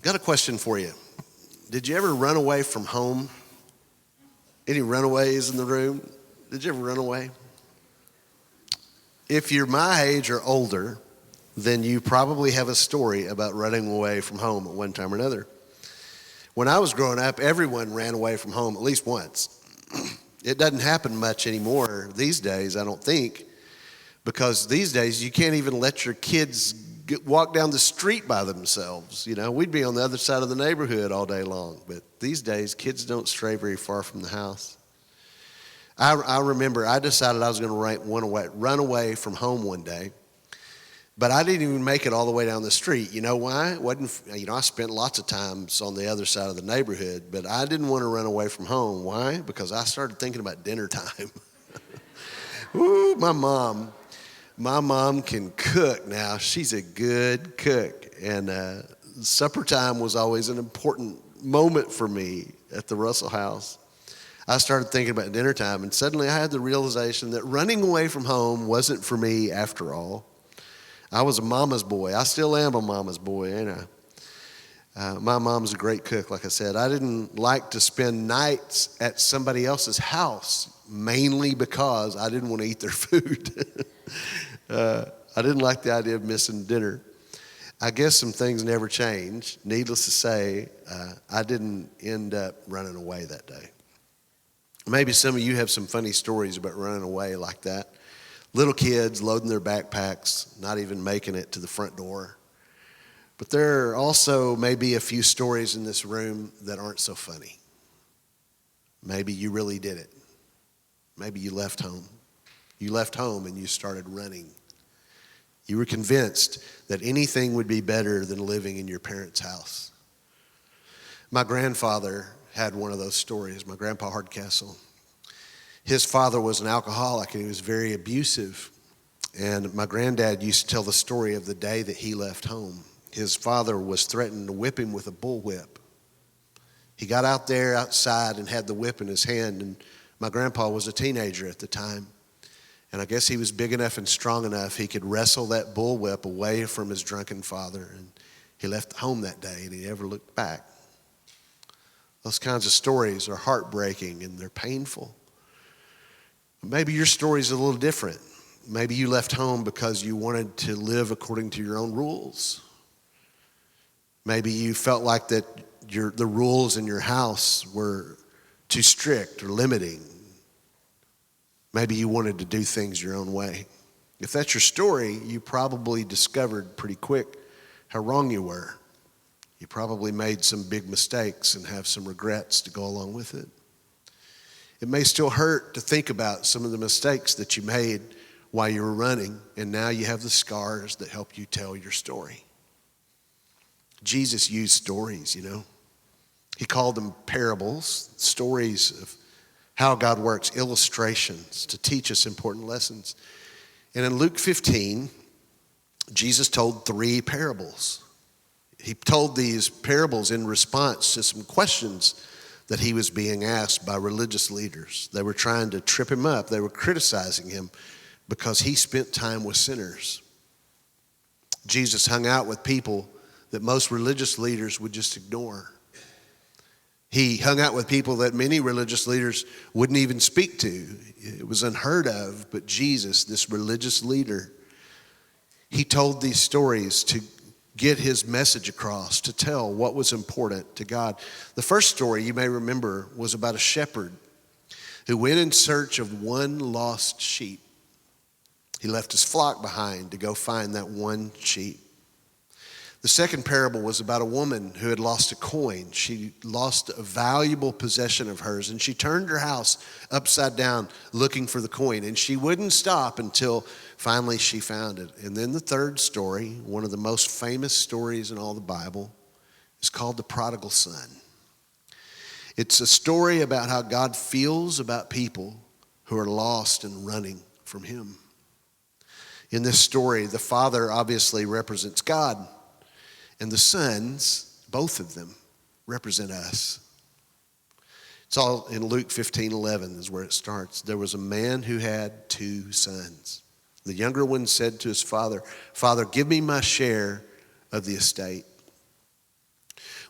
Got a question for you. Did you ever run away from home? Any runaways in the room? Did you ever run away? If you're my age or older, then you probably have a story about running away from home at one time or another. When I was growing up, everyone ran away from home at least once. It doesn't happen much anymore these days, I don't think, because these days you can't even let your kids walk down the street by themselves. You know, we'd be on the other side of the neighborhood all day long, but these days kids don't stray very far from the house. I remember I decided I was going to run away from home one day, but I didn't even make it all the way down the street. You know why? I spent lots of times on the other side of the neighborhood, but I didn't want to run away from home. Why? Because I started thinking about dinner time. Ooh, my mom can cook now. She's a good cook. And supper time was always an important moment for me at the Russell house. I started thinking about dinner time, and suddenly I had the realization that running away from home wasn't for me after all. I was a mama's boy. I still am a mama's boy, ain't I? My mom's a great cook, like I said. I didn't like to spend nights at somebody else's house, mainly because I didn't want to eat their food. I didn't like the idea of missing dinner. I guess some things never change. Needless to say, I didn't end up running away that day. Maybe some of you have some funny stories about running away like that. Little kids loading their backpacks, not even making it to the front door. But there are also maybe a few stories in this room that aren't so funny. Maybe you really did it. Maybe you left home. You left home and you started running. You were convinced that anything would be better than living in your parents' house. My grandfather had one of those stories, my grandpa Hardcastle. His father was an alcoholic and he was very abusive. And my granddad used to tell the story of the day that he left home. His father was threatening to whip him with a bullwhip. He got out there outside and had the whip in his hand, and my grandpa was a teenager at the time. And I guess he was big enough and strong enough he could wrestle that bullwhip away from his drunken father. And he left home that day and he never looked back. Those kinds of stories are heartbreaking and they're painful. Maybe your story's a little different. Maybe you left home because you wanted to live according to your own rules. Maybe you felt like that the rules in your house were too strict or limiting. Maybe you wanted to do things your own way. If that's your story, you probably discovered pretty quick how wrong you were. You probably made some big mistakes and have some regrets to go along with it. It may still hurt to think about some of the mistakes that you made while you were running, and now you have the scars that help you tell your story. Jesus used stories, He called them parables, stories of how God works, illustrations to teach us important lessons. And in Luke 15, Jesus told 3 parables. He told these parables in response to some questions that he was being asked by religious leaders. They were trying to trip him up. They were criticizing him because he spent time with sinners. Jesus hung out with people that most religious leaders would just ignore. He hung out with people that many religious leaders wouldn't even speak to. It was unheard of, but Jesus, this religious leader, he told these stories to get his message across, to tell what was important to God. The first story you may remember was about a shepherd who went in search of one lost sheep. He left his flock behind to go find that one sheep. The second parable was about a woman who had lost a coin. She lost a valuable possession of hers, and she turned her house upside down looking for the coin, and she wouldn't stop until finally she found it. And then the third story, one of the most famous stories in all the Bible, is called the prodigal son. It's a story about how God feels about people who are lost and running from him. In this story, the father obviously represents God, and the sons, both of them, represent us. It's all in Luke 15:11 is where it starts. There was a man who had 2 sons. The younger one said to his father, "Father, give me my share of the estate."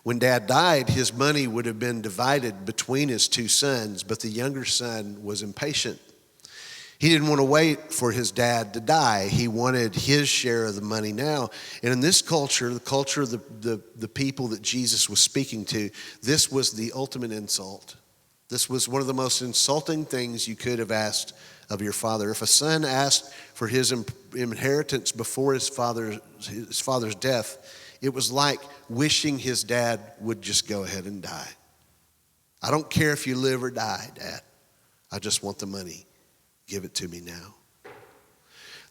When Dad died, his money would have been divided between his two sons, but the younger son was impatient. He didn't want to wait for his dad to die. He wanted his share of the money now. And in this culture, the culture of the people that Jesus was speaking to, this was the ultimate insult. This was one of the most insulting things you could have asked of your father. If a son asked for his inheritance before his father's death, it was like wishing his dad would just go ahead and die. I don't care if you live or die, Dad. I just want the money. Give it to me now.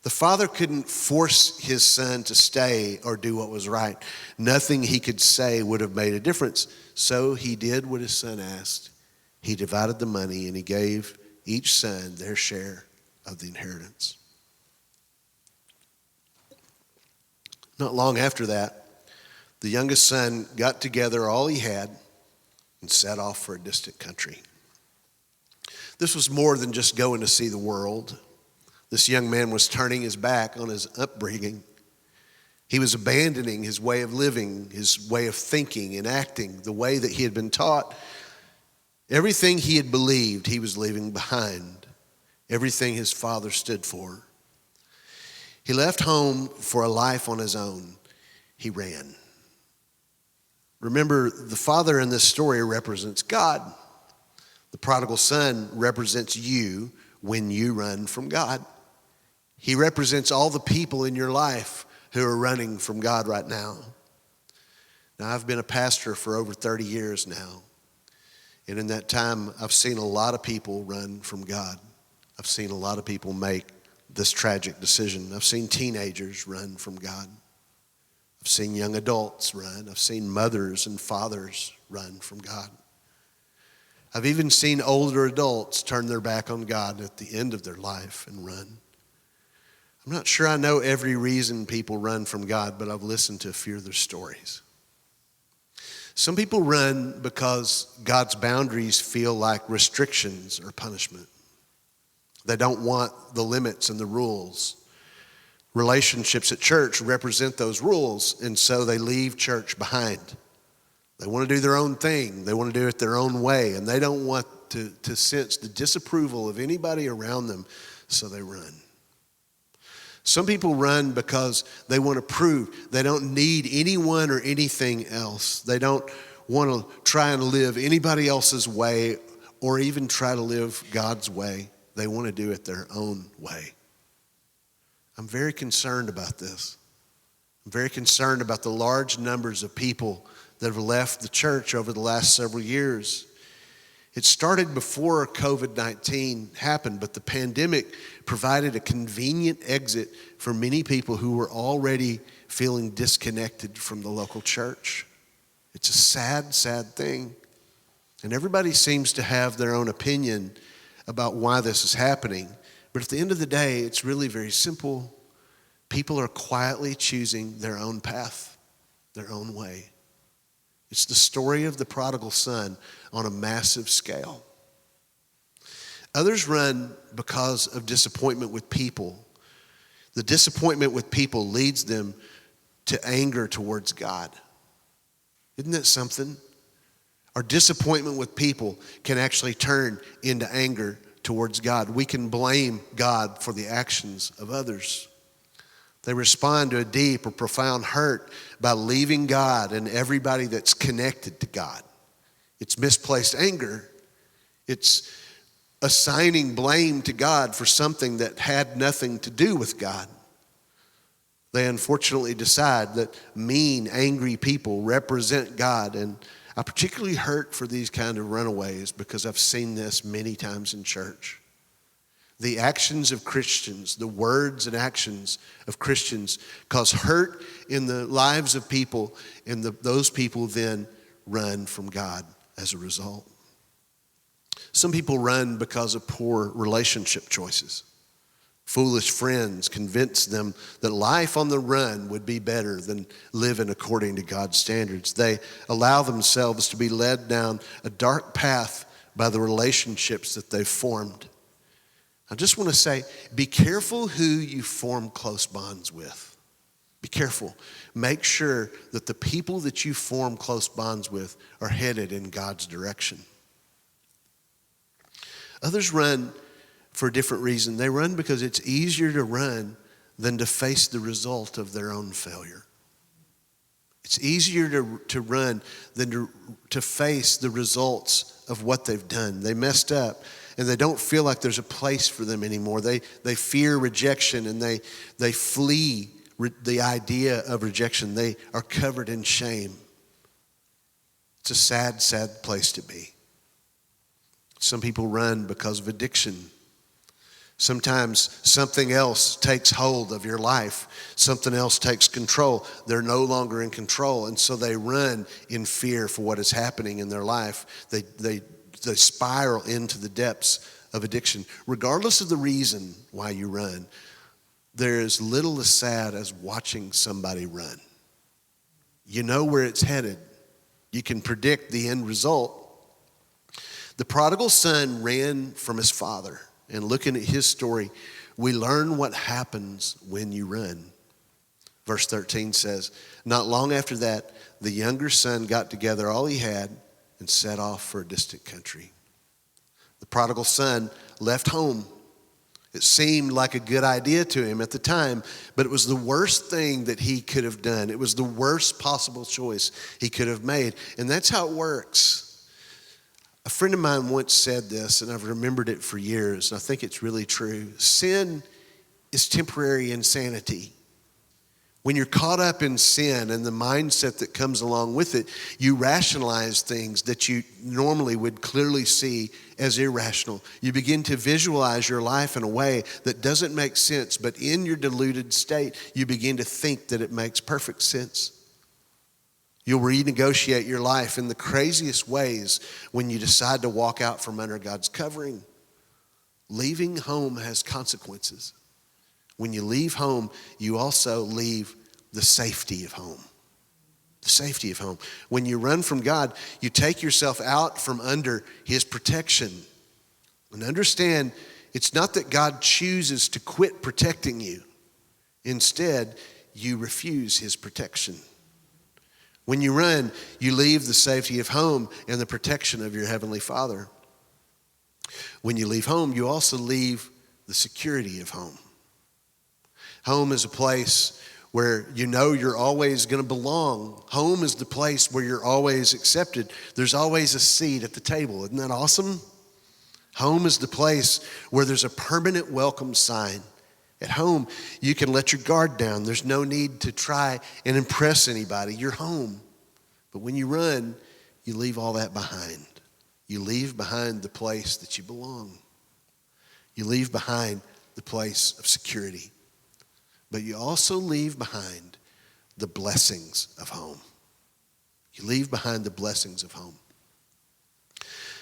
The father couldn't force his son to stay or do what was right. Nothing he could say would have made a difference. So he did what his son asked. He divided the money and he gave each son their share of the inheritance. Not long after that, the youngest son got together all he had and set off for a distant country. This was more than just going to see the world. This young man was turning his back on his upbringing. He was abandoning his way of living, his way of thinking and acting, the way that he had been taught. Everything he had believed, he was leaving behind. Everything his father stood for. He left home for a life on his own. He ran. Remember, the father in this story represents God. The prodigal son represents you when you run from God. He represents all the people in your life who are running from God right now. Now, I've been a pastor for over 30 years now. And in that time, I've seen a lot of people run from God. I've seen a lot of people make this tragic decision. I've seen teenagers run from God. I've seen young adults run. I've seen mothers and fathers run from God. I've even seen older adults turn their back on God at the end of their life and run. I'm not sure I know every reason people run from God, but I've listened to a few of their stories. Some people run because God's boundaries feel like restrictions or punishment. They don't want the limits and the rules. Relationships at church represent those rules, and so they leave church behind. They want to do their own thing. They want to do it their own way, and they don't want to sense the disapproval of anybody around them, so they run. Some people run because they want to prove they don't need anyone or anything else. They don't want to try and live anybody else's way or even try to live God's way. They want to do it their own way. I'm very concerned about this. I'm very concerned about the large numbers of people that have left the church over the last several years. It started before COVID-19 happened, but the pandemic provided a convenient exit for many people who were already feeling disconnected from the local church. It's a sad, sad thing. And everybody seems to have their own opinion about why this is happening. But at the end of the day, it's really very simple. People are quietly choosing their own path, their own way. It's the story of the prodigal son on a massive scale. Others run because of disappointment with people. The disappointment with people leads them to anger towards God. Isn't that something? Our disappointment with people can actually turn into anger towards God. We can blame God for the actions of others. They respond to a deep or profound hurt by leaving God and everybody that's connected to God. It's misplaced anger. It's assigning blame to God for something that had nothing to do with God. They unfortunately decide that mean, angry people represent God. And I particularly hurt for these kind of runaways because I've seen this many times in church. The actions of Christians, the words and actions of Christians cause hurt in the lives of people, and those people then run from God as a result. Some people run because of poor relationship choices. Foolish friends convince them that life on the run would be better than living according to God's standards. They allow themselves to be led down a dark path by the relationships that they've formed. I just want to say, be careful who you form close bonds with. Be careful. Make sure that the people that you form close bonds with are headed in God's direction. Others run for a different reason. They run because it's easier to run than to face the result of their own failure. It's easier to run than to face the results of what they've done. They messed up, and they don't feel like there's a place for them anymore. They fear rejection, and they flee the idea of rejection. They are covered in shame. It's a sad, sad place to be. Some people run because of addiction. Sometimes something else takes hold of your life. Something else takes control. They're no longer in control, and so they run in fear for what is happening in their life. They spiral into the depths of addiction. Regardless of the reason why you run, there is little as sad as watching somebody run. You know where it's headed. You can predict the end result. The prodigal son ran from his father. And looking at his story, we learn what happens when you run. Verse 13 says, not long after that, the younger son got together all he had and set off for a distant country. The prodigal son left home. It seemed like a good idea to him at the time, but it was the worst thing that he could have done. It was the worst possible choice he could have made. And that's how it works. A friend of mine once said this, and I've remembered it for years, and I think it's really true. Sin is temporary insanity. When you're caught up in sin and the mindset that comes along with it, you rationalize things that you normally would clearly see as irrational. You begin to visualize your life in a way that doesn't make sense, but in your deluded state, you begin to think that it makes perfect sense. You'll renegotiate your life in the craziest ways when you decide to walk out from under God's covering. Leaving home has consequences. When you leave home, you also leave the safety of home. The safety of home. When you run from God, you take yourself out from under His protection. And understand, it's not that God chooses to quit protecting you. Instead, you refuse His protection. When you run, you leave the safety of home and the protection of your Heavenly Father. When you leave home, you also leave the security of home. Home is a place where you know you're always going to belong. Home is the place where you're always accepted. There's always a seat at the table. Isn't that awesome? Home is the place where there's a permanent welcome sign. At home, you can let your guard down. There's no need to try and impress anybody. You're home. But when you run, you leave all that behind. You leave behind the place that you belong. You leave behind the place of security. But you also leave behind the blessings of home. You leave behind the blessings of home.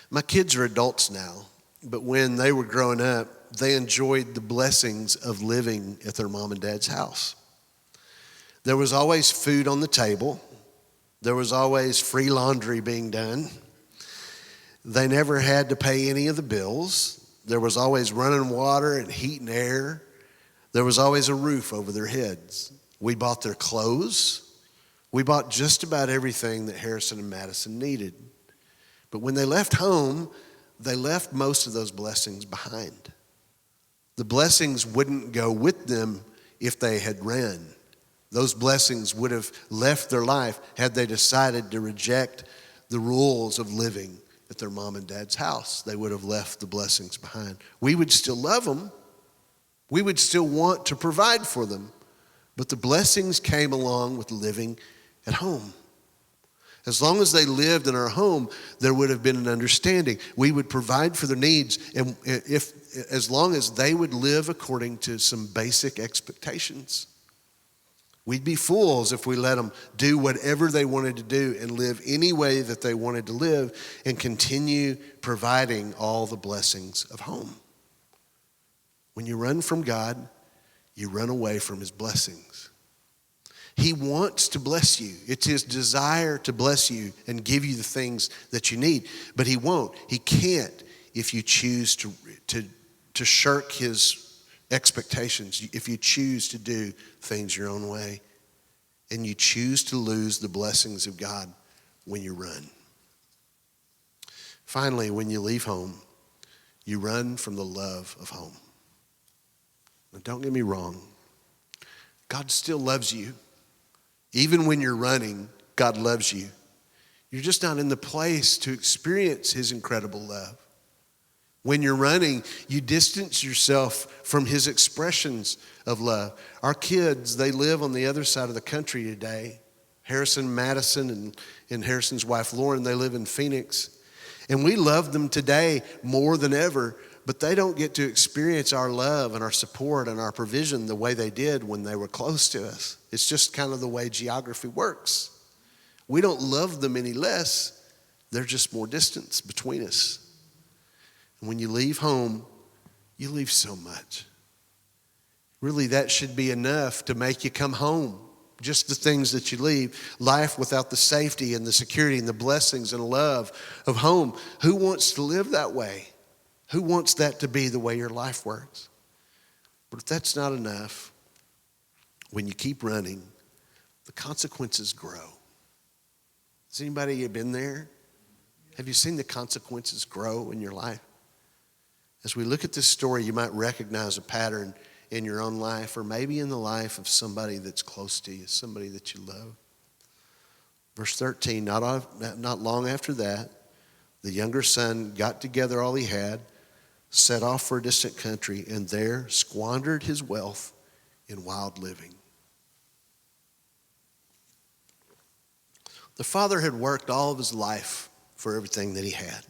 My kids are adults now, but when they were growing up, they enjoyed the blessings of living at their mom and dad's house. There was always food on the table. There was always free laundry being done. They never had to pay any of the bills. There was always running water and heat and air. There was always a roof over their heads. We bought their clothes. We bought just about everything that Harrison and Madison needed. But when they left home, they left most of those blessings behind. The blessings wouldn't go with them if they had ran. Those blessings would have left their life had they decided to reject the rules of living at their mom and dad's house. They would have left the blessings behind. We would still love them. We would still want to provide for them. But the blessings came along with living at home. As long as they lived in our home, there would have been an understanding. We would provide for their needs, and as long as they would live according to some basic expectations. We'd be fools if we let them do whatever they wanted to do and live any way that they wanted to live and continue providing all the blessings of home. When you run from God, you run away from His blessings. He wants to bless you. It's His desire to bless you and give you the things that you need. But He won't. He can't if you choose to shirk His expectations, if you choose to do things your own way. and you choose to lose the blessings of God when you run. Finally, when you leave home, you run from the love of home. Now, don't get me wrong. God still loves you. Even when you're running, God loves you. You're just not in the place to experience his incredible love. When you're running, you distance yourself from his expressions of love. Our kids, they live on the other side of the country today. Harrison, Madison, and Harrison's wife, Lauren, they live in Phoenix. And we love them today more than ever, but they don't get to experience our love and our support and our provision the way they did when they were close to us. It's just kind of the way geography works. We don't love them any less. There's just more distance between us. And when you leave home, you leave so much. Really, that should be enough to make you come home. Just the things that you leave. Life without the safety and the security and the blessings and love of home. Who wants to live that way? Who wants that to be the way your life works? But if that's not enough, when you keep running, the consequences grow. Has anybody been there? Have you seen the consequences grow in your life? As we look at this story, you might recognize a pattern in your own life, or maybe in the life of somebody that's close to you, somebody that you love. Verse 13, not long after that, the younger son got together all he had, set off for a distant country, and there squandered his wealth in wild living. The father had worked all of his life for everything that he had.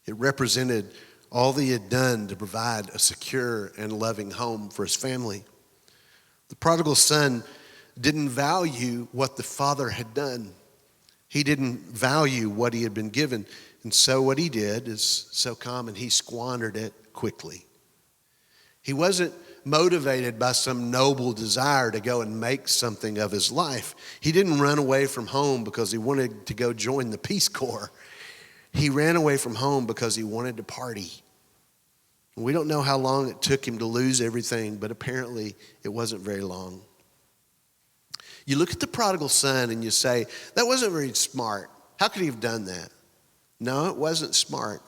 It represented all that he had done to provide a secure and loving home for his family. The prodigal son didn't value what the father had done. He didn't value what he had been given. And so what he did is so common. He squandered it quickly. He wasn't motivated by some noble desire to go and make something of his life. He didn't run away from home because he wanted to go join the Peace Corps. He ran away from home because he wanted to party. We don't know how long it took him to lose everything, but apparently it wasn't very long. You look at the prodigal son and you say, that wasn't very smart. How could he have done that? No, it wasn't smart,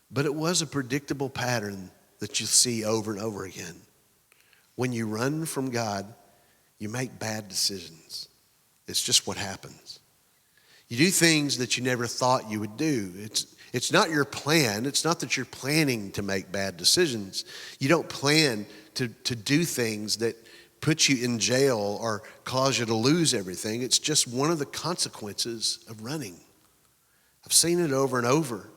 but it was a predictable pattern that you see over and over again. When you run from God, you make bad decisions. It's just what happens. You do things that you never thought you would do. It's not your plan. It's not that you're planning to make bad decisions. You don't plan to do things that put you in jail or cause you to lose everything. It's just one of the consequences of running. I've seen it over and over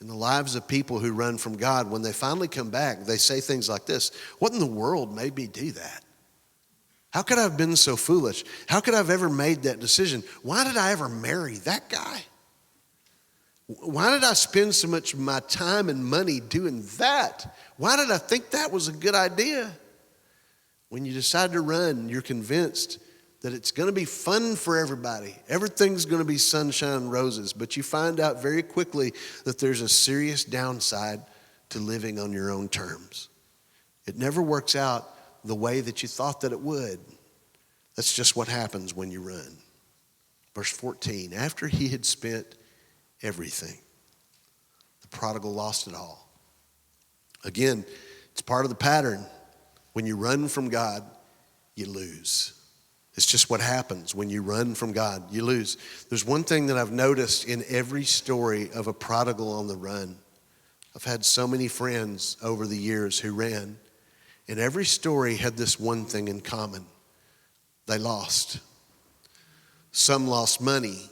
in the lives of people who run from God. When they finally come back, they say things like this: what in the world made me do that? How could I have been so foolish? How could I have ever made that decision? Why did I ever marry that guy? Why did I spend so much of my time and money doing that? Why did I think that was a good idea? When you decide to run, you're convinced that it's going to be fun for everybody. Everything's going to be sunshine and roses, but you find out very quickly that there's a serious downside to living on your own terms. It never works out the way that you thought that it would. That's just what happens when you run. Verse 14, after he had spent everything, the prodigal lost it all. Again, it's part of the pattern. When you run from God, you lose. It's just what happens. When you run from God, you lose. There's one thing that I've noticed in every story of a prodigal on the run. I've had so many friends over the years who ran, and every story had this one thing in common. They lost. Some lost money.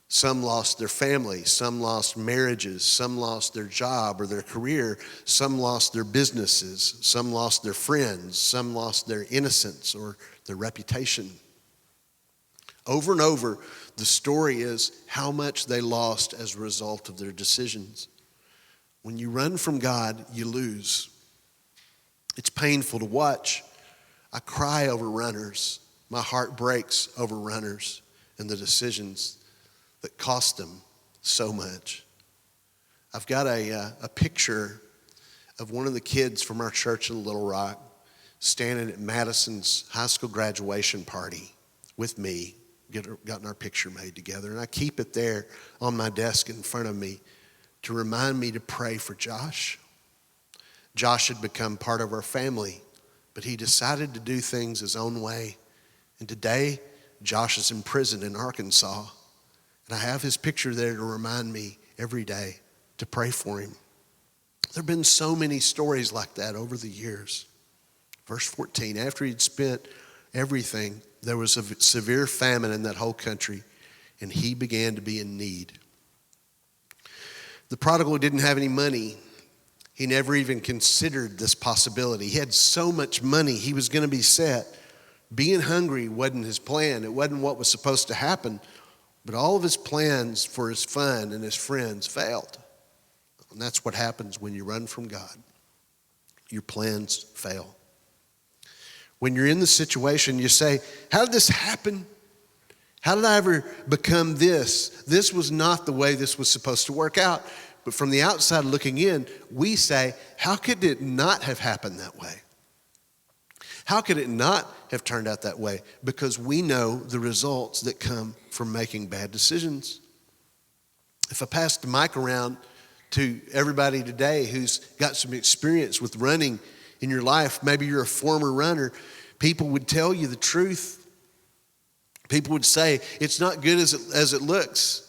Some lost their family. Some lost marriages. Some lost their job or their career. Some lost their businesses. Some lost their friends. Some lost their innocence or their reputation. Over and over, the story is how much they lost as a result of their decisions. When you run from God, you lose. It's painful to watch. I cry over runners. My heart breaks over runners and the decisions that cost them so much. I've got a picture of one of the kids from our church in Little Rock standing at Madison's high school graduation party. with me, gotten our picture made together. And I keep it there on my desk in front of me to remind me to pray for Josh. Josh had become part of our family, but he decided to do things his own way. And today, Josh is in prison in Arkansas. And I have his picture there to remind me every day to pray for him. There have been so many stories like that over the years. Verse 14, after he'd spent everything, there was a severe famine in that whole country, and he began to be in need. The prodigal didn't have any money. He never even considered this possibility. He had so much money, he was going to be set. Being hungry wasn't his plan. It wasn't what was supposed to happen. But all of his plans for his fun and his friends failed. And that's what happens when you run from God. Your plans fail. When you're in the situation, you say, how did this happen? How did I ever become this? This was not the way this was supposed to work out. But from the outside looking in, we say, how could it not have happened that way? How could it not have turned out that way? Because we know the results that come from making bad decisions. If I pass the mic around to everybody today who's got some experience with running in your life, maybe you're a former runner, people would tell you the truth. People would say, it's not good as it looks.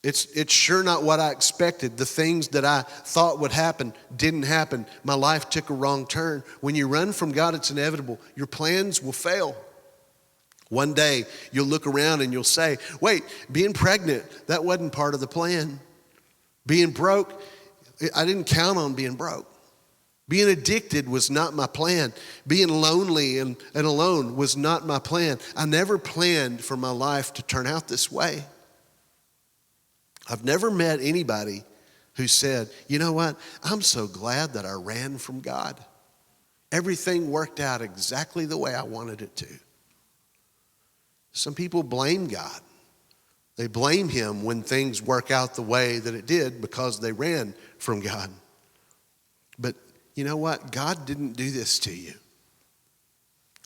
It's sure not what I expected. The things that I thought would happen didn't happen. My life took a wrong turn. When you run from God, it's inevitable. Your plans will fail. One day, you'll look around and you'll say, wait, being pregnant, that wasn't part of the plan. Being broke, I didn't count on being broke. Being addicted was not my plan. Being lonely and alone was not my plan. I never planned for my life to turn out this way. I've never met anybody who said, you know what, I'm so glad that I ran from God. Everything worked out exactly the way I wanted it to. Some people blame God. They blame him when things work out the way that it did because they ran from God. But you know what? God didn't do this to you.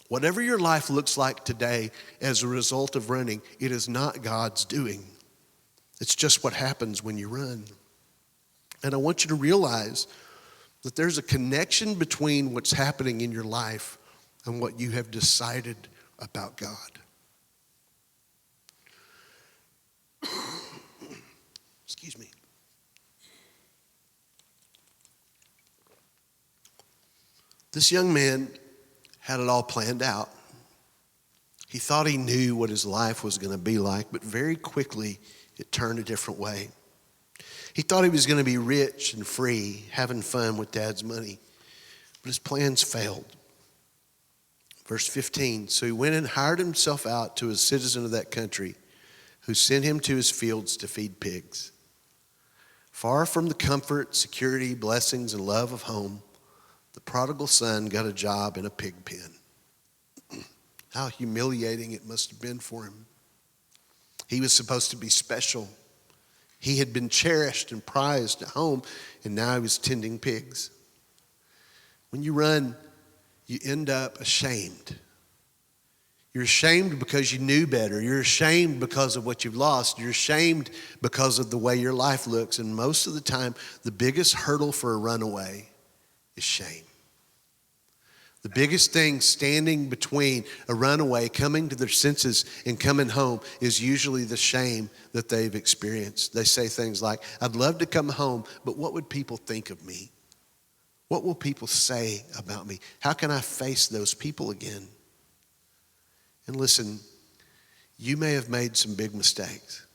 Whatever your life looks like today as a result of running, it is not God's doing. It's just what happens when you run. And I want you to realize that there's a connection between what's happening in your life and what you have decided about God. Excuse me. This young man had it all planned out. He thought he knew what his life was going to be like, but very quickly it turned a different way. He thought he was going to be rich and free, having fun with Dad's money, but his plans failed. Verse 15, so he went and hired himself out to a citizen of that country who sent him to his fields to feed pigs. Far from the comfort, security, blessings, and love of home, the prodigal son got a job in a pig pen. How humiliating it must have been for him. He was supposed to be special. He had been cherished and prized at home, and now he was tending pigs. When you run, you end up ashamed. You're ashamed because you knew better. You're ashamed because of what you've lost. You're ashamed because of the way your life looks. And most of the time, the biggest hurdle for a runaway is shame. The biggest thing standing between a runaway coming to their senses and coming home is usually the shame that they've experienced. They say things like, I'd love to come home, but what would people think of me? What will people say about me? How can I face those people again? And listen, you may have made some big mistakes.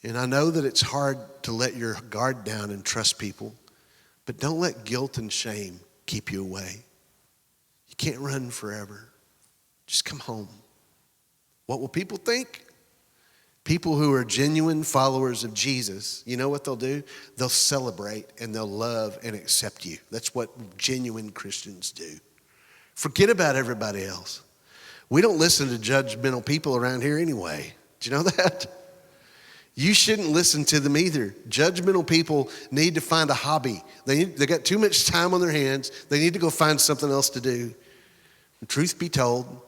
And I know that it's hard to let your guard down and trust people, but don't let guilt and shame keep you away. You can't run forever. Just come home. What will people think? People who are genuine followers of Jesus, you know what they'll do? They'll celebrate and they'll love and accept you. That's what genuine Christians do. Forget about everybody else. We don't listen to judgmental people around here anyway. Do you know that? You shouldn't listen to them either. Judgmental people need to find a hobby. They got too much time on their hands. They need to go find something else to do. And truth be told,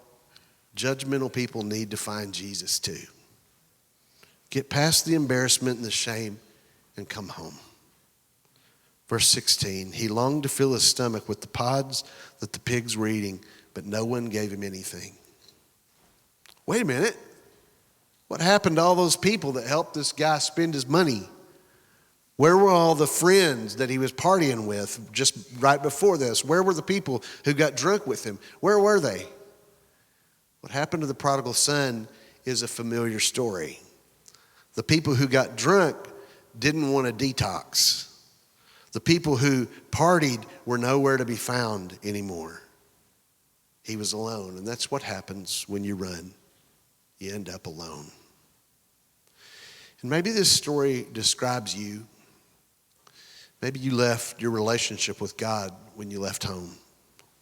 Judgmental people need to find Jesus too. Get past the embarrassment and the shame and come home. Verse 16, he longed to fill his stomach with the pods that the pigs were eating, but no one gave him anything. Wait a minute. What happened to all those people that helped this guy spend his money? Where were all the friends that he was partying with just right before this? Where were the people who got drunk with him? Where were they? What happened to the prodigal son is a familiar story. The people who got drunk didn't want to detox. The people who partied were nowhere to be found anymore. He was alone, and that's what happens when you run. You end up alone. And maybe this story describes you. Maybe you left your relationship with God when you left home.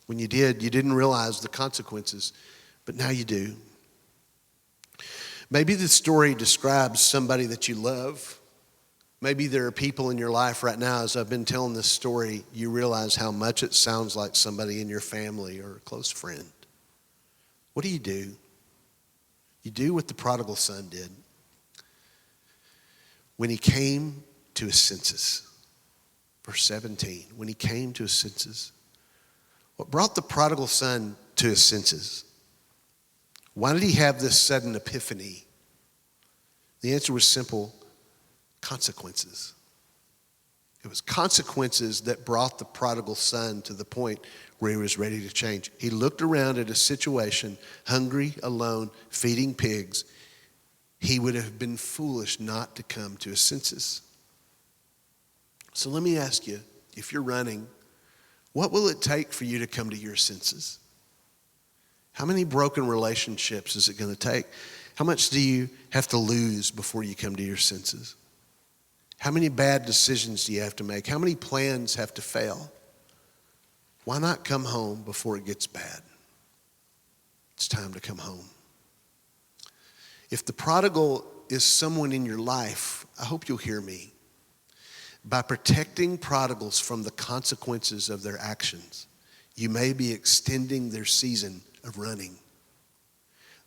When you did, you didn't realize the consequences, but now you do. Maybe this story describes somebody that you love. Maybe there are people in your life right now, as I've been telling this story, you realize how much it sounds like somebody in your family or a close friend. What do? You do what the prodigal son did. When he came to his senses. Verse 17, when he came to his senses. What brought the prodigal son to his senses? Why did he have this sudden epiphany? The answer was simple. Consequences. It was consequences that brought the prodigal son to the point where he was ready to change. He looked around at a situation, hungry, alone, feeding pigs. He would have been foolish not to come to his senses. So let me ask you, if you're running, what will it take for you to come to your senses? How many broken relationships is it going to take? How much do you have to lose before you come to your senses? How many bad decisions do you have to make? How many plans have to fail? Why not come home before it gets bad? It's time to come home. If the prodigal is someone in your life, I hope you'll hear me. By protecting prodigals from the consequences of their actions, you may be extending their season of running.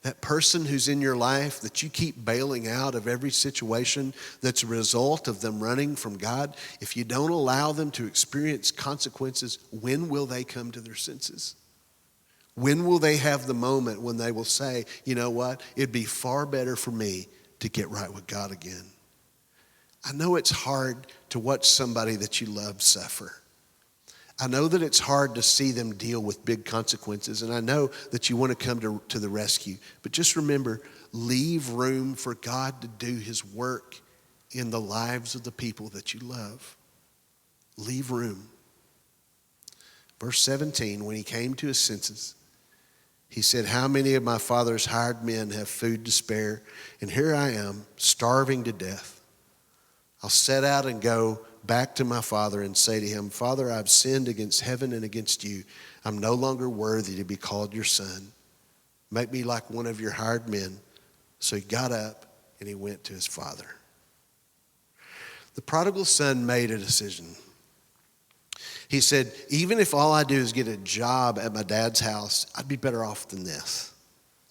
That person who's in your life that you keep bailing out of every situation that's a result of them running from God, if you don't allow them to experience consequences, when will they come to their senses? When will they have the moment when they will say, you know what, it'd be far better for me to get right with God again? I know it's hard to watch somebody that you love suffer. I know that it's hard to see them deal with big consequences, and I know that you want to come to the rescue. But just remember, leave room for God to do his work in the lives of the people that you love. Leave room. Verse 17, when he came to his senses, he said, how many of my father's hired men have food to spare? And here I am, starving to death. I'll set out and go back to my father and say to him, Father, I've sinned against heaven and against you. I'm no longer worthy to be called your son. Make me like one of your hired men. So he got up and he went to his father. The prodigal son made a decision. He said, even if all I do is get a job at my dad's house, I'd be better off than this.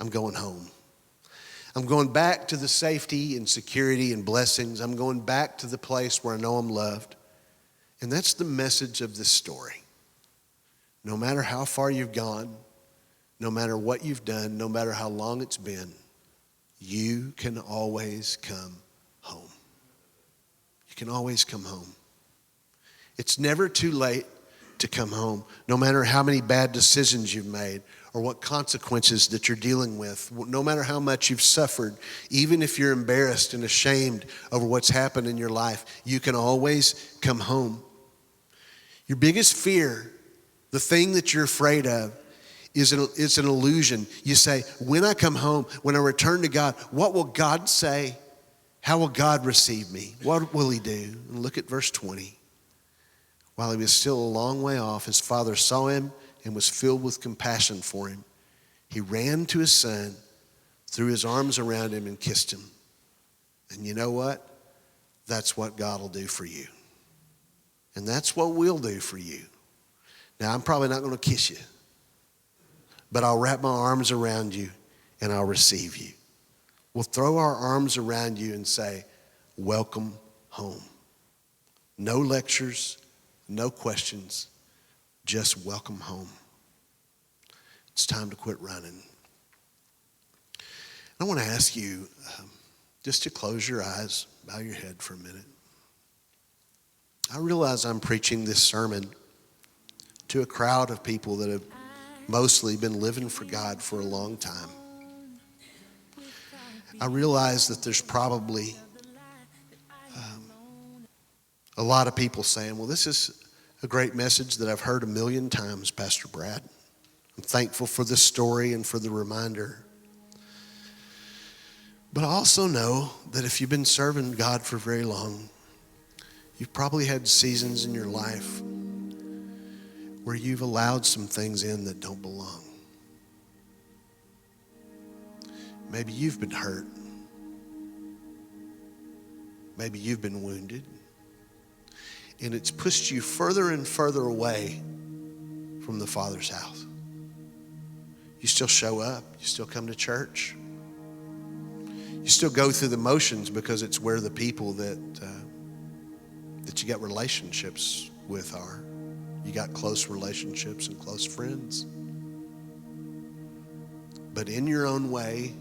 I'm going home. I'm going back to the safety and security and blessings. I'm going back to the place where I know I'm loved. And that's the message of this story. No matter how far you've gone, no matter what you've done, no matter how long it's been, you can always come home. You can always come home. It's never too late to come home, no matter how many bad decisions you've made or what consequences that you're dealing with, no matter how much you've suffered, even if you're embarrassed and ashamed over what's happened in your life, you can always come home. Your biggest fear, the thing that you're afraid of, is an illusion. You say, when I come home, when I return to God, what will God say? How will God receive me? What will he do? And look at verse 20. While he was still a long way off, his father saw him and was filled with compassion for him. He ran to his son, threw his arms around him and kissed him. And you know what? That's what God will do for you. And that's what we'll do for you. Now, I'm probably not going to kiss you, but I'll wrap my arms around you and I'll receive you. We'll throw our arms around you and say, welcome home. No lectures, no questions, just welcome home. It's time to quit running. I want to ask you just to close your eyes, bow your head for a minute. I realize I'm preaching this sermon to a crowd of people that have mostly been living for God for a long time. I realize that there's probably a lot of people saying, well, this is a great message that I've heard 1,000,000 times, Pastor Brad. I'm thankful for this story and for the reminder. But I also know that if you've been serving God for very long, you've probably had seasons in your life where you've allowed some things in that don't belong. Maybe you've been hurt. Maybe you've been wounded. And it's pushed you further and further away from the Father's house. You still show up. You still come to church. You still go through the motions because it's where the people that you got relationships with are. You got close relationships and close friends. But in your own way,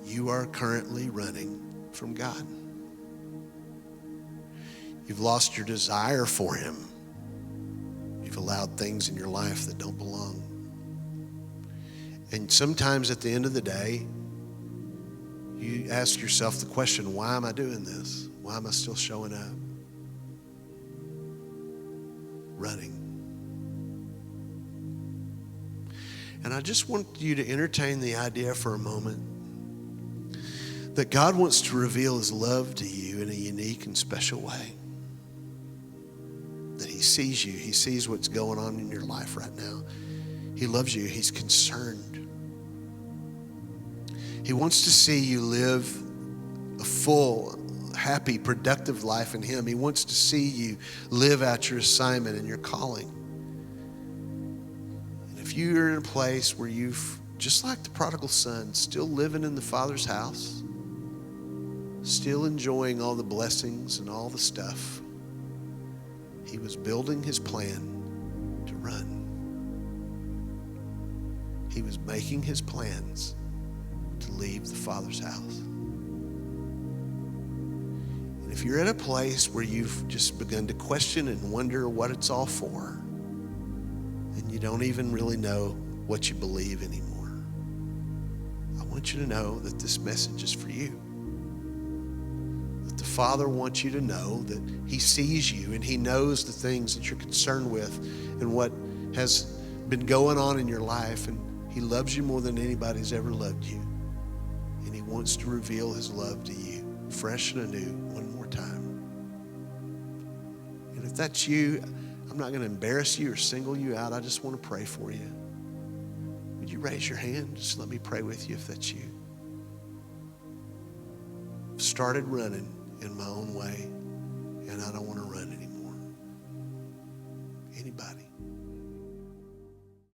you are currently running from God. You've lost your desire for Him. You've allowed things in your life that don't belong. And sometimes at the end of the day, you ask yourself the question, why am I doing this? Why am I still showing up? Running. And I just want you to entertain the idea for a moment that God wants to reveal His love to you in a unique and special way. That He sees you. He sees what's going on in your life right now. He loves you. He's concerned. He wants to see you live a full, happy, productive life in Him. He wants to see you live out your assignment and your calling. And if you're in a place where you've, just like the prodigal son, still living in the Father's house, still enjoying all the blessings and all the stuff, He was building His plan to run. He was making His plans to leave the Father's house. And if you're at a place where you've just begun to question and wonder what it's all for, and you don't even really know what you believe anymore, I want you to know that this message is for you. That the Father wants you to know that He sees you and He knows the things that you're concerned with and what has been going on in your life, and He loves you more than anybody's ever loved you. And He wants to reveal His love to you, fresh and anew, one more time. And if that's you, I'm not going to embarrass you or single you out. I just want to pray for you. Would you raise your hand? Just let me pray with you if that's you. I've started running in my own way, and I don't want to run anymore. Anybody?